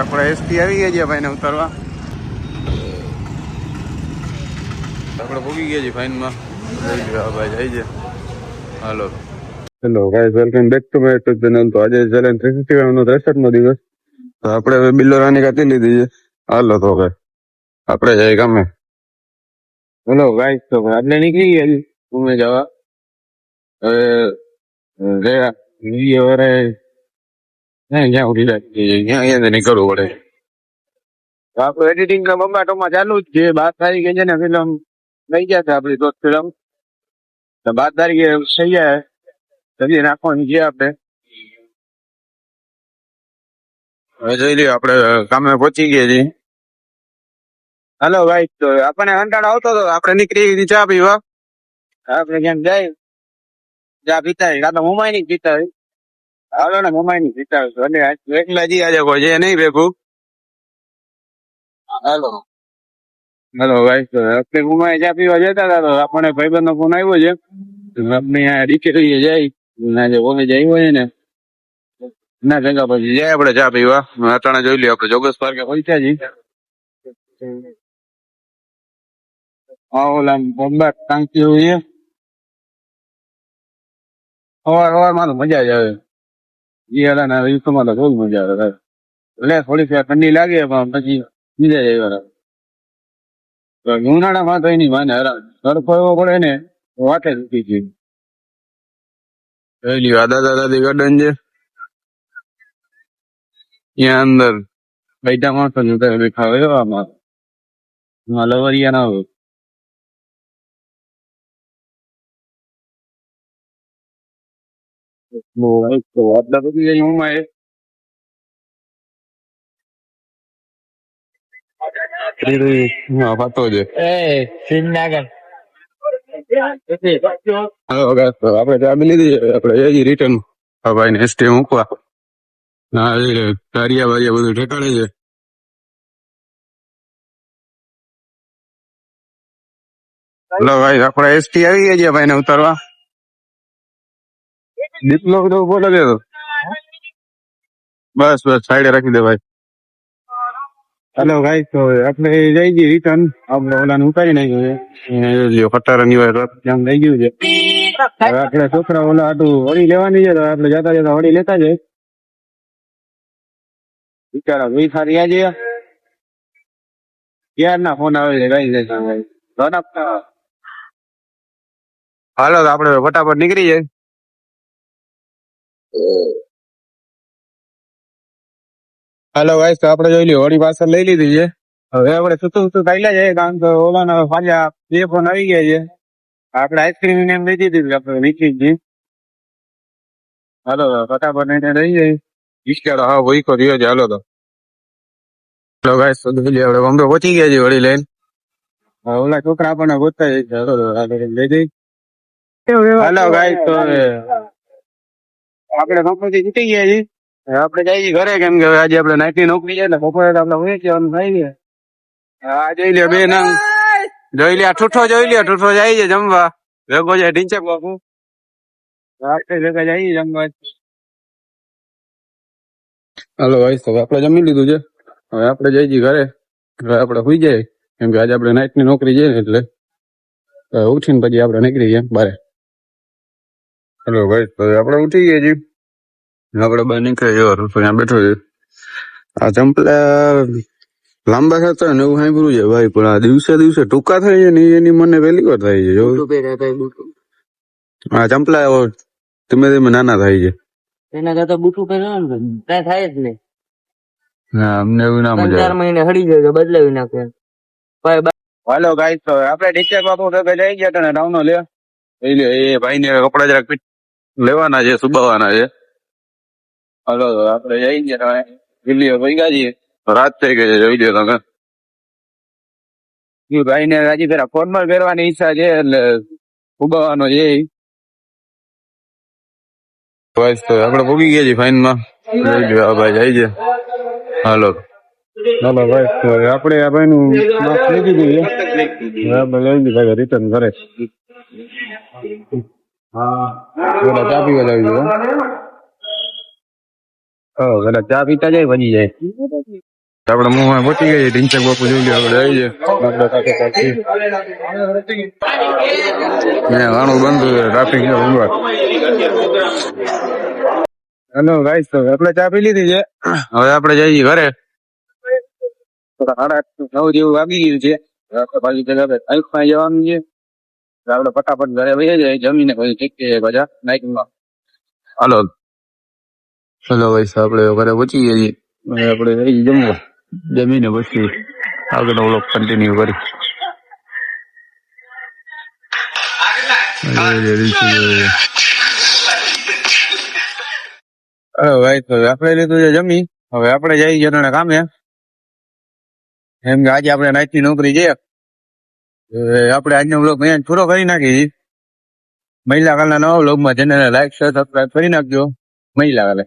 આપણે એસટી આવી ગયા છે ભાઈને ઉતારવા. આપણે ભૂગી ગયા છીએ ફાઇનમાં. ભાઈ જાય છે. હાલો hello guys, welcome back to my YouTube channel. તો આજે ચેલેન્જ 365 નો 63મો દિવસ. તો આપણે હવે બિલ્લોરાની કાઢી લીધી છે. હાલો તો હવે આપણે જઈએ ગામે. હેલો ગાઈસ, તો આપણે નીકળી ગયા છીએ ઘૂમે જવા. હવે ગયા ક્યાં ઉઠી જાય ત્યાં નીકળવું પડે. આપડે એડિટિંગ ના બમ્બાટોમાં ચાલુ જ છે. 12 તારીખે છે ને ફિલ્મ લઈ ગયા છે આપડી દોસ્ત ફિલ્મ. 12 તારીખે થઈ જાય તभी નાખવાની છે આપણે. હવે જોઈ લઈએ આપણે કામે પહોંચી ગયા છીએ. હાલો ભાઈ, તો આપણને કંટાળો આવતો હતો આપણે નીકળી ચા પીવા. આપણે ક્યાંક જાય ચા પીતા હોય કાં તો મુંબઈ ની પીતા હોય. હાલો ને મુંબઈ ની પીતા હોય એટલે એકલા જી આજે કોઈ છે નહીં ભેગું. હાલો હેલો ભાઈ, તો આપણે મુંબઈ ચા પીવા જતા હતા તો આપણને ભાઈબંધ નો ફોન આવ્યો છે. આપણે અહીંયા ડીકેરીએ જાય જે કોલેજ આવ્યો છે ને ના ભેગા પછી જાય આપણે ચા પીવા. અટાણે જોઈ લઈએ આપણે જોગસ પાર્કે પહોંચ્યા છીએ. ઓલા બોમ્બે ટાંકી હોય સવારમાં તો મજા જ આવે. શિયાળાના દિવસોમાં તો બહુ મજા આવે. એટલે થોડીક ઠંડી લાગે પણ પછી બીજા જાય. ઉનાળામાં તો એની માને તડકો એવો પડે ને વાટે રૂકી ગઈ. જોઈ લ્યો આ દાદા દાદી ગાર્ડન છે. ત્યાં અંદર બેઠા માણસો દેખાવ આમાં લવરિયા ના હોય. આટલા બધી ઉંમર પાતો છે. આપડે ચાબી લીધી આપડે રિટર્ન ભાઈ ને એસટી મૂકવા. હા કારિયા બારિયા બધું ઠેકાણે છે. હેલો ભાઈ, આપડે એસટી આવી ગયા છે ભાઈ ને ઉતારવા. દીપલો તો બોલો દે તો બસ બસ સાઈડે રાખી દે ભાઈ. હેલો ભાઈ, તો આપણે જઈ છીએ રિટર્ન. આપણે ઓલાને ઉતારી નાખ્યું છે ખટારાની જામ થઈ ગયું છે. હવે આપણે છોકરા ઓલા આટું હોળી લેવાની છે તો આપણે જતા જતા હોળી લેતા જાય. બિચારા ભાઈ સારી આ છે ક્યાર ના ફોન આવે છે કઈ હાલો તો આપણે ફટાફટ નીકળી જાય. હાલો ભાઈ, તો આપણે જોઈ લઈએ હોળી પાછળ લઈ લીધી છે. હવે આપણે સુતું ખાઈ જાય કારણ કે ઓલાના પાછા બે ફોન આવી ગયા છે. આપણે આઈસ્ક્રીમ ને એમ લઈ દીધી આપણે નીકળી જઈએ. હાલો ફટાફટ એને રહી જાય. ઈશ્કેડો હા ભૂકો રહ્યો છે. હાલો તો હેલો ગાઈસ, તો આપણે બોમ્બે પહોંચી ગયા છીએ હોળી લઈને. ઓલા છોકરા આપણને ગોતતા લઈ જઈ. હાલો ગાઈસ, તો આપણે કંપની જીતી ગયા છીએ. આપણે જઈએ ઘરે કેમ કે આજે આપણે નાઈટ ની નોકરી છે એટલે બપોરે આપણે હોય જવાનું થાય છે. હા જોઈ લે બે નંગ જોઈ લે ઠૂઠો જોઈ લે ઠૂઠો જાય છે જમવા ભેગો જાય ઢીંચક બાપુ. આપણે ભેગા જઈએ જમવા. હાલો ભાઈ, તો આપણે જમી લીધું છે. હવે આપણે જઈ છીએ ઘરે. હવે આપણે સુઈ જાય કેમ કે આજે આપણે નાઈટ ની નોકરી છે એટલે ઉઠીને પછી આપણે નીકળી ગયા બારે. હેલો ભાઈ, તો આપણે ઉઠી ગયા છીએ. આપડે બહાર નીકળે જવાનું ત્યાં બેઠો છે. આ ચંપલા લાંબા થતા ને એવું સાંભળ્યું છે ભાઈ, પણ આ દિવસે દિવસે ટૂંકા થાય છે ને એની મને પહેલી વાર થાય છે. આ ચંપલા ધીમે ધીમે નાના થાય છે. એના કરતા બુટું પહેરવાનું કઈ થાય જ નહીં. હા અમને એવું ના મજા 4 મહિને હળી જાય બદલાવી નાખે. હાલો ગાઈસ, તો આપણે ટીચર બાપુ ભેગા જઈ ગયા હતા ને ડાઉનો લે એ ભાઈ ને કપડા જરાક લેવાના છે સુબાવાના છે. હાલો આપણે જઈ ગયા દિલ્હી ભેગા છીએ. રાત થઈ ગઈ છે જોઈ લો તમે. ભાઈ ને હજી પેલા ફોર્મલ પહેરવાની ઈચ્છા છે એટલે ઉબાવાનો છે. આપણે ભોગી ગયા છીએ ફાઇન માં. ભાઈ જાય છે. હાલો હાલો ભાઈ, તો આપણે આ ભાઈ નું લઈ દીધું છે. રિટર્ન કરે. હા ચા પીવા લાવી દો. ચા પીતા જાય બની જાય. આપડે મોમાં પહોંચી ગઈ ઢીંચક બાપુ જોઈ લે આપણે આવી જાય ઘણું બંધ ટ્રાફિક છે ભંગવા. હેલો ગાઈસ, તો આપણે ચા પી લીધી છે. હવે આપણે જઈએ ઘરે. 8:30 જેવું વાગી ગયું છે. આપણે પાછી જગ્યા આઈફમાં જવાનું છે. આપણે ફટાફટ ઘરે વહી જાય જમીને પછી ઠીક બધા નાઈટમાં. હાલો ગાઈસ, આપણે ઘરે પહોંચી ગયા છીએ. હવે આપણે જઈએ જમવા. જમીને પછી આગળનો વ્લોગ કન્ટિન્યુ કરી. હવે ભાઈ તો આપણે લીધું છે જમી. હવે આપણે જઈએ જણાને કામે. એમ કે આજે આપણે નાઈટની નોકરી છે. આપણે આજનો વ્લોગ અહીંયા પૂરો કરી નાખીએ. મહિલા કાલના નવા વ્લોગમાં ચેનલને લાઈક શેર સબસ્ક્રાઈબ કરી નાખજો. મહિલા કાલે